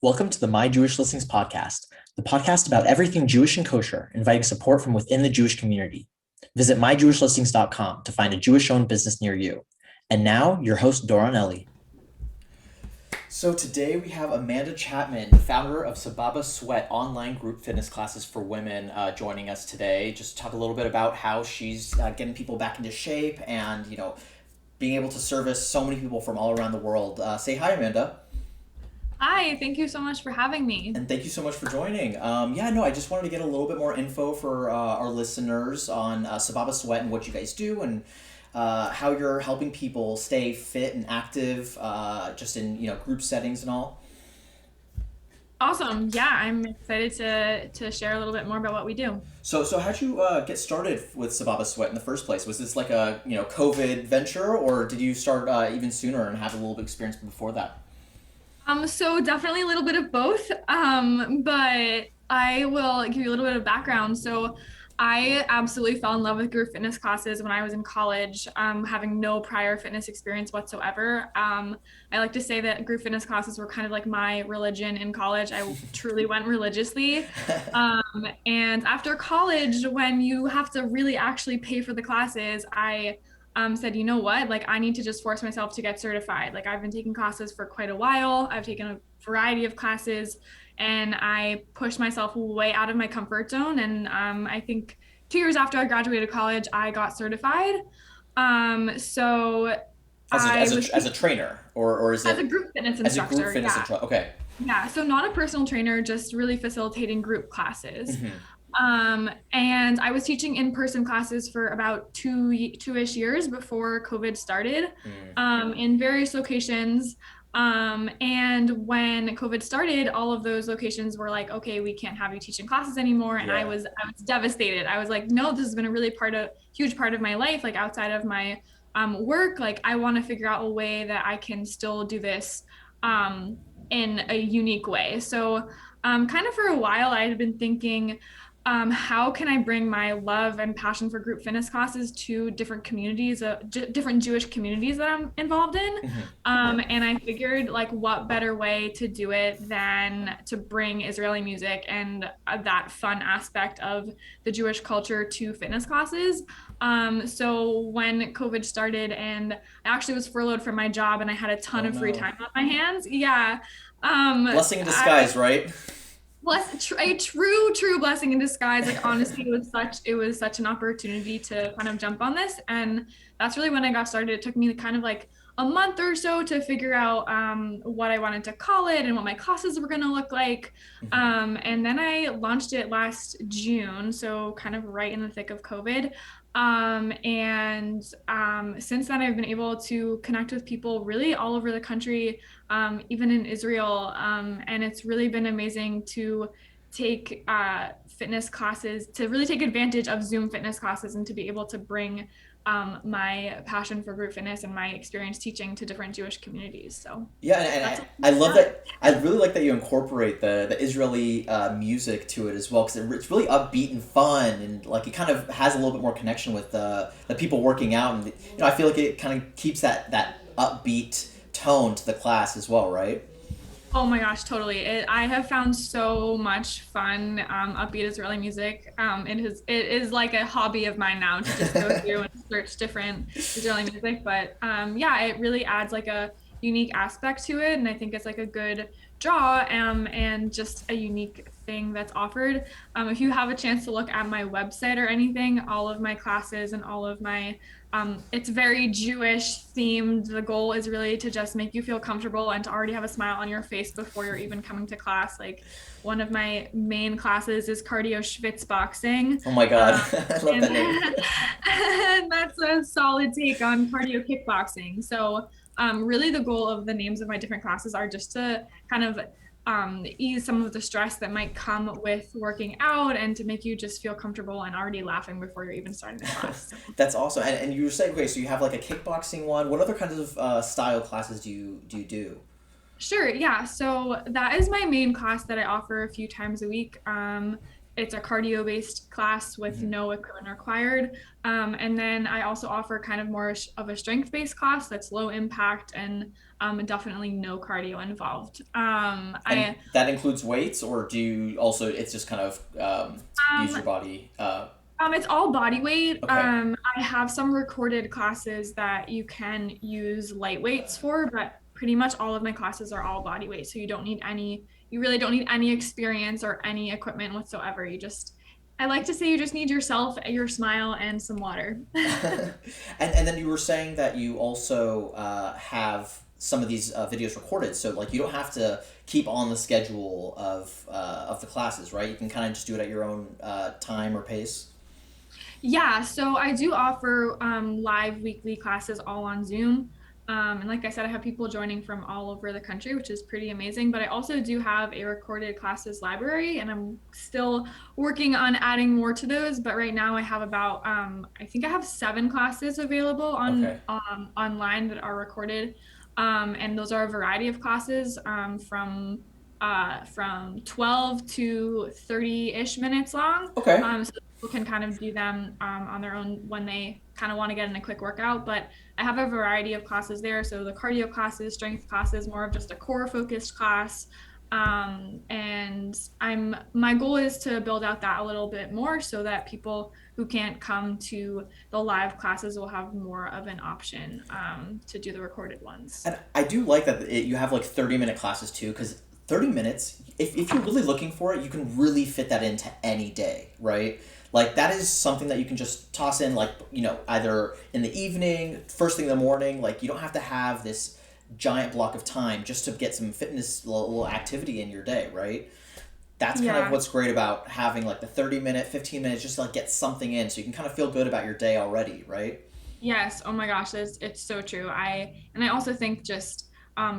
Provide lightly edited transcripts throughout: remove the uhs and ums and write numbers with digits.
Welcome to the My Jewish Listings podcast, the podcast about everything Jewish and kosher, inviting support from within the Jewish community. Visit myjewishlistings.com to find a Jewish-owned business near you. And now, your host, Doron Ellie. So today we have Amanda Chapman, founder of Sababa Sweat online group fitness classes for women, joining us today. Just talk a little bit about how she's getting people back into shape and, being able to service so many people from all around the world. Say hi, Amanda. Hi, thank you so much for having me. And thank you so much for joining. I just wanted to get a little bit more info for our listeners on Sababa Sweat and what you guys do and how you're helping people stay fit and active, just in group settings and all. Awesome. Yeah, I'm excited to share a little bit more about what we do. So how'd you get started with Sababa Sweat in the first place? Was this like a COVID venture, or did you start even sooner and have a little bit of experience before that? So definitely a little bit of both. But I will give you a little bit of background. So I absolutely fell in love with group fitness classes when I was in college, having no prior fitness experience whatsoever. I like to say that group fitness classes were kind of like my religion in college. I truly went religiously. And after college, when you have to really actually pay for the classes, I said, you know what, like I need to just force myself to get certified. Like I've been taking classes for quite a while. I've taken a variety of classes and I pushed myself way out of my comfort zone. And I think 2 years after I graduated college, I got certified. So As a, I as was a, as a trainer, or is as a it group fitness as a group instructor. fitness Yeah. instructor? Okay. Yeah. So not a personal trainer, just really facilitating group classes. Mm-hmm. And I was teaching in-person classes for about two-ish years before COVID started, Mm. in various locations. And when COVID started, all of those locations were like, okay, we can't have you teaching classes anymore. And I Yeah. was I was devastated. I was like, no, this has been a really huge part of my life, like outside of my work. Like I want to figure out a way that I can still do this um, in a unique way. So kind of for a while, I had been thinking, how can I bring my love and passion for group fitness classes to different communities, different Jewish communities that I'm involved in? Mm-hmm. And I figured, like, what better way to do it than to bring Israeli music and that fun aspect of the Jewish culture to fitness classes. So when COVID started and I actually was furloughed from my job and I had a ton Oh of free no. time on my hands, yeah. Um, Blessing in I disguise, right? a true blessing in disguise. Like honestly, it was such an opportunity to kind of jump on this, and that's really when I got started. It took me kind of like a month or so to figure out what I wanted to call it and what my classes were going to look like. Mm-hmm. And then I launched it last June, so kind of right in the thick of COVID. And since then, I've been able to connect with people really all over the country, even in Israel. And it's really been amazing to take fitness classes, to really take advantage of Zoom fitness classes, and to be able to bring my passion for group fitness and my experience teaching to different Jewish communities. So Yeah, and that's I love that. I really like that you incorporate the Israeli music to it as well, because it's really upbeat and fun, and like it kind of has a little bit more connection with the people working out, and I feel like it kind of keeps that upbeat tone to the class as well, right? Oh my gosh, totally. I have found so much fun upbeat Israeli music. It is like a hobby of mine now to just go through and search different Israeli music. But yeah, it really adds like a unique aspect to it, and I think it's like a good draw and just a unique thing that's offered. If you have a chance to look at my website or anything, all of my classes and all of my it's very Jewish themed. The goal is really to just make you feel comfortable and to already have a smile on your face before you're even coming to class. Like one of my main classes is cardio schwitz boxing. Oh my God, Um, I love and, that name. and that's a solid take on cardio kickboxing. So really the goal of the names of my different classes are just to kind of ease some of the stress that might come with working out and to make you just feel comfortable and already laughing before you're even starting the class. So, That's awesome. And you were saying, okay, so you have like a kickboxing one. What other kinds of style classes do you do? sure, yeah. So that is my main class that I offer a few times a week. it's a cardio based class with Mhm. no equipment required. And then I also offer kind of more of a strength based class that's low impact and definitely no cardio involved. And that includes weights, or do you also, it's just kind of use Um, your body? it's all body weight. Okay. I have some recorded classes that you can use light weights for, but pretty much all of my classes are all body weight. So you really don't need any experience or any equipment whatsoever. I like to say you just need yourself, your smile, and some water. And then you were saying that you also have some of these videos recorded, so like you don't have to keep on the schedule of the classes, right? You can kind of just do it at your own time or pace. Yeah, so I do offer live weekly classes all on Zoom. And like I said, I have people joining from all over the country, which is pretty amazing. But I also do have a recorded classes library, and I'm still working on adding more to those. But right now, I have about I think I have 7 classes available Okay. on online that are recorded, and those are a variety of classes from 12 to 30-ish minutes long. Okay. So people can kind of do them on their own when they kind of want to get in a quick workout. But I have a variety of classes there. So the cardio classes, strength classes, more of just a core focused class. And my goal is to build out that a little bit more so that people who can't come to the live classes will have more of an option to do the recorded ones. And I do like that you have like 30-minute classes too, because 30 minutes, if you're really looking for it, you can really fit that into any day, right? Like that is something that you can just toss in, like, either in the evening, first thing in the morning. Like you don't have to have this giant block of time just to get some fitness, little activity in your day, right? That's kind of Yeah. what's great about having like the 30-minute, 15 minutes just to like get something in so you can kind of feel good about your day already, right? Yes. Oh my gosh, it's so true. I also think just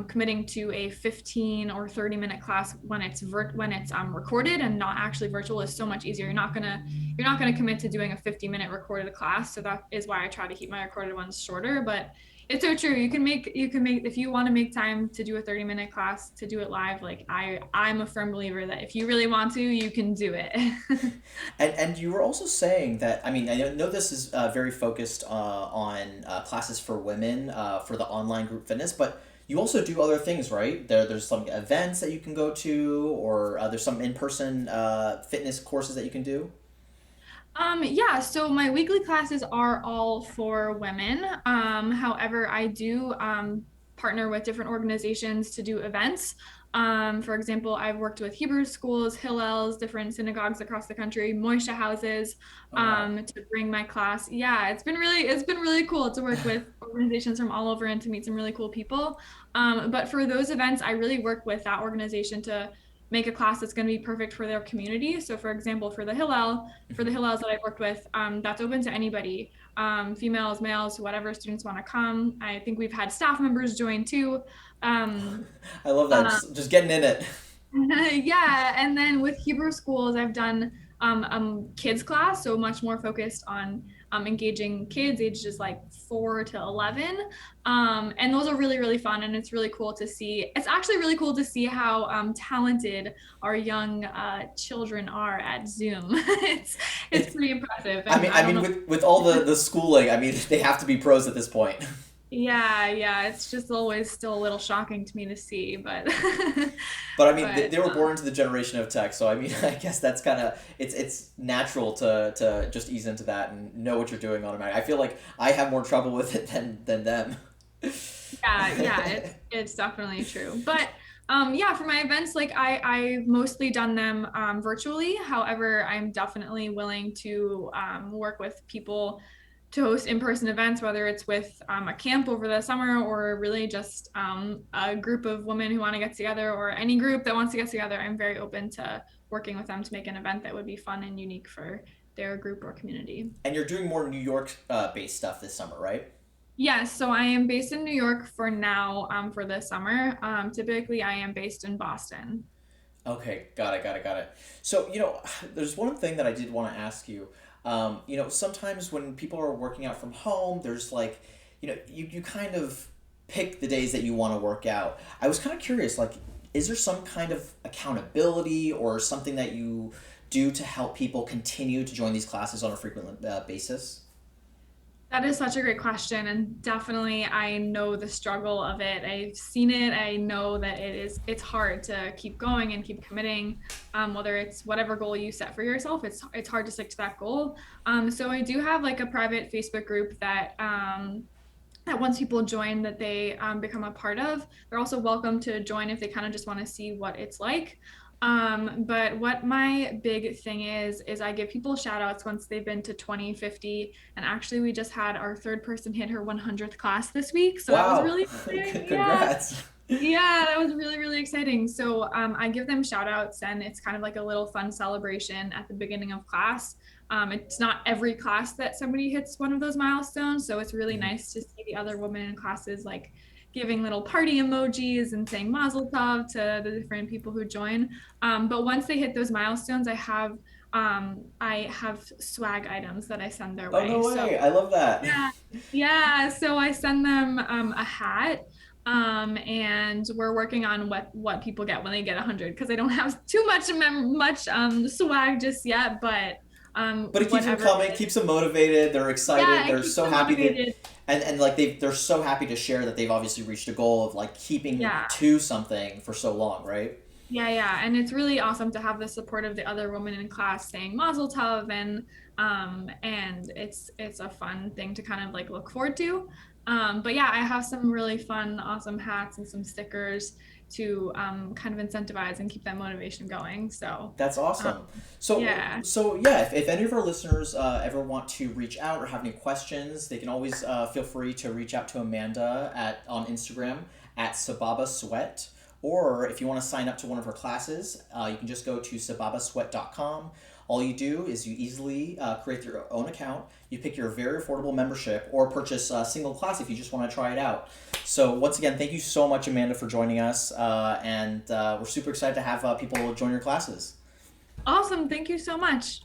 committing to a 15 or 30-minute class when it's recorded and not actually virtual is so much easier. You're not gonna commit to doing a 50-minute recorded class. So that is why I try to keep my recorded ones shorter. But it's so true. You can make if you want to make time to do a 30-minute class to do it live. Like I'm a firm believer that if you really want to, you can do it. And you were also saying that, I mean, I know this is very focused on classes for women for the online group fitness, but you also do other things, right? There's some events that you can go to, or there's some in-person fitness courses that you can do. Yeah, so my weekly classes are all for women. However, I do partner with different organizations to do events. For example, I've worked with Hebrew schools, Hillels, different synagogues across the country, Moishe houses, Oh, wow. to bring my class. Yeah, it's been really cool to work with organizations from all over and to meet some really cool people. But for those events, I really work with that organization to make a class that's going to be perfect for their community. So, for example, for the Hillels that I've worked with, that's open to anybody, females, males, whatever students want to come. I think we've had staff members join too. Um, I love that. uh, Just getting in it. yeah, and then with Hebrew schools, I've done kids class, so much more focused on engaging kids ages like 4 to 11, and those are really really fun, and it's really cool to see. It's actually really cool to see how talented our young children are at Zoom. It's It. pretty impressive, I and mean, I I don't mean, know. with all the schooling, I mean, they have to be pros at this point. Yeah, yeah, it's just always still a little shocking to me to see, but But I mean, but they were born into the generation of tech, so I mean, I guess that's kind of, it's natural to just ease into that and know what you're doing automatically. I feel like I have more trouble with it than them. yeah, yeah, it's definitely true. But yeah, for my events, like I've mostly done them virtually. However, I'm definitely willing to work with people to host in-person events, whether it's with a camp over the summer or really just a group of women who want to get together or any group that wants to get together. I'm very open to working with them to make an event that would be fun and unique for their group or community. And you're doing more New York based stuff this summer, right? Yes, so I am based in New York for now, for the summer. Typically, I am based in Boston. Okay, got it. So, there's one thing that I did want to ask you. Sometimes when people are working out from home, there's like, you kind of pick the days that you want to work out. I was kind of curious, like, is there some kind of accountability or something that you do to help people continue to join these classes on a frequent basis? That is such a great question, and definitely I know the struggle of it. I've seen it. I know that it's hard to keep going and keep committing. Whether it's whatever goal you set for yourself, it's hard to stick to that goal. So I do have like a private Facebook group that once people join that they become a part of. They're also welcome to join if they kind of just want to see what it's like. But what my big thing is I give people shout outs once they've been to 20, 50. And actually, we just had our third person hit her 100th class this week. So that was Wow. really exciting. Yeah. Congrats. Yeah, that was really, really exciting. So I give them shout outs and it's kind of like a little fun celebration at the beginning of class. It's not every class that somebody hits one of those milestones. So it's really Mhm. nice to see the other women in classes like giving little party emojis and saying mazel tov to the different people who join. But once they hit those milestones, I have swag items that I send their Oh, way. no So way. I love that. yeah, yeah. So I send them a hat. And we're working on what people get when they get 100 because I don't have too much swag just yet, but But it keeps them whatever it coming, is. keeps them motivated. They're excited. Yeah, it They're keeps so them happy that, motivated. and like they're so happy to share that they've obviously reached a goal of like keeping Yeah. to something for so long, right? Yeah, yeah, and it's really awesome to have the support of the other women in class saying Mazel Tov, and it's a fun thing to kind of like look forward to. But yeah, I have some really fun, awesome hats and some stickers to kind of incentivize and keep that motivation going. So, That's um, awesome. So, yeah, so yeah, if any of our listeners ever want to reach out or have any questions, they can always feel free to reach out to Amanda at on Instagram at Sababa Sweat. Or if you want to sign up to one of her classes, you can just go to sababasweat.com. All you do is you easily create your own account. You pick your very affordable membership or purchase a single class if you just want to try it out. So once again, thank you so much, Amanda, for joining us, and we're super excited to have people join your classes. awesome. Thank you so much.